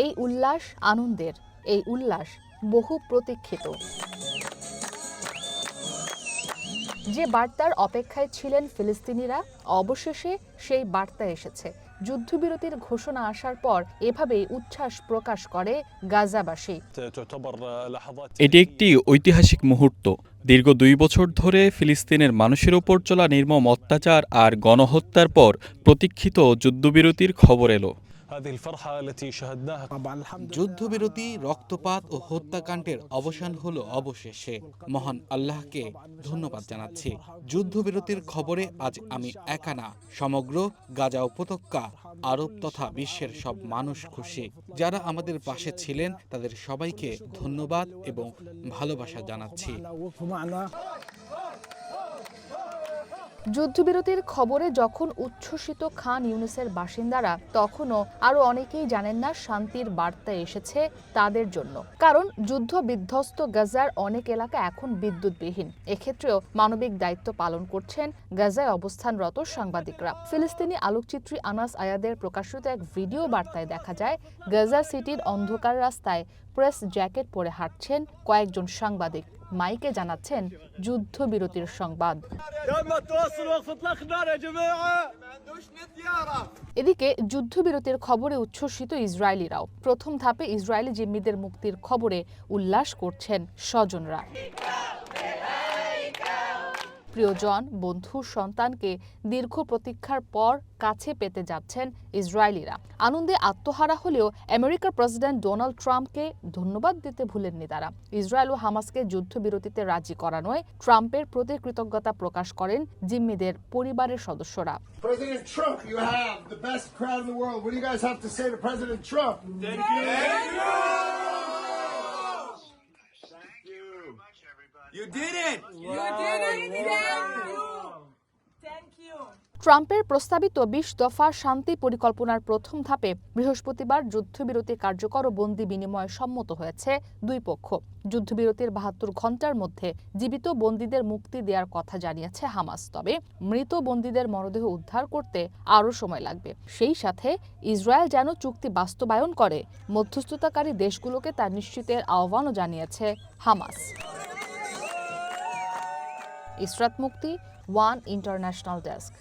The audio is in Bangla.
এই উল্লাস আনন্দের, এই উল্লাস বহু প্রতীক্ষিত। যে বার্তার অপেক্ষায় ছিলেন ফিলিস্তিনিরা, অবশেষে সেই বার্তা এসেছে। যুদ্ধবিরতির ঘোষণা আসার পর এভাবেই উচ্ছ্বাস প্রকাশ করে গাজাবাসী। এটি একটি ঐতিহাসিক মুহূর্ত। দীর্ঘ 2 বছর ধরে ফিলিস্তিনের মানুষের ওপর চলা নির্মম অত্যাচার আর গণহত্যার পর প্রতীক্ষিত যুদ্ধবিরতির খবর এলো। যুদ্ধবিরতি, রক্তপাত ও হত্যাকাণ্ডের অবসান হলো অবশেষে। মহান আল্লাহকে ধন্যবাদ জানাচ্ছি। যুদ্ধবিরতির খবরে আজ আমি একা না, সমগ্র গাজা উপত্যকা, আরব তথা বিশ্বের সব মানুষ খুশি। যারা আমাদের পাশে ছিলেন তাদের সবাইকে ধন্যবাদ এবং ভালোবাসা জানাচ্ছি। যুদ্ধবিরতির খবরে যখন উচ্ছ্বসিত খান ইউনিসের বাসিন্দারা, তখনও আরও অনেকেই জানেন না শান্তির বার্তা এসেছে তাদের জন্য। কারণ যুদ্ধ বিধ্বস্ত গাজার অনেক এলাকা এখন বিদ্যুৎবিহীন। এক্ষেত্রেও মানবিক দায়িত্ব পালন করছেন গাজায় অবস্থানরত সাংবাদিকরা। ফিলিস্তিনি আলোকচিত্রী আনাস আয়াদের প্রকাশিত এক ভিডিও বার্তায় দেখা যায়, গাজা সিটির অন্ধকার রাস্তায় প্রেস জ্যাকেট পরে হাঁটছেন কয়েকজন সাংবাদিক। মাইকে জানাচ্ছেন যুদ্ধবিরতির সংবাদ। এদিকে যুদ্ধবিরতির খবরে উচ্ছ্বসিত ইসরায়েলিরাও। প্রথম ধাপে ইসরায়েলি জিম্মিদের মুক্তির খবরে উল্লাস করছেন স্বজনরা। প্রিয়জন, বন্ধু, সন্তানকে দীর্ঘ প্রতীক্ষার পর কাছে পেতে যাচ্ছেন ইসরায়েলিরা। আনন্দে আত্মহারা হলেও আমেরিকার প্রেসিডেন্ট ডোনাল্ড ট্রাম্পকে ধন্যবাদ দিতে ভুলেননি তারা। ইসরায়েল ও হামাসকে যুদ্ধবিরতিতে রাজি করানোয় ট্রাম্পের প্রতি কৃতজ্ঞতা প্রকাশ করেন জিম্মিদের পরিবারের সদস্যরা। President Trump, you have the best crowd in the world. What do you guys have to say to President Trump? Thank you. Thank you. You did it! You did it! Thank you! ট্রাম্পের প্রস্তাবিত 20 দফা শান্তি পরিকল্পনার প্রথম ধাপে বৃহস্পতিবার যুদ্ধবিরতি কার্যকর ও বন্দি বিনিময়ে সম্মত হয়েছে দুই পক্ষ। যুদ্ধবিরতির 72 ঘণ্টার মধ্যে জীবিত বন্দীদের মুক্তি দেওয়ার কথা জানিয়েছে হামাস। তবে মৃত বন্দীদের মরদেহ উদ্ধার করতে আরও সময় লাগবে। সেই সাথে ইসরায়েল যেন চুক্তি বাস্তবায়ন করে, মধ্যস্থতাকারী দেশগুলোকে তা নিশ্চিতের আহ্বানও জানিয়েছে হামাস। ইসরাত মুক্তি, ওয়ান ইন্টারন্যাশনাল ডেস্ক।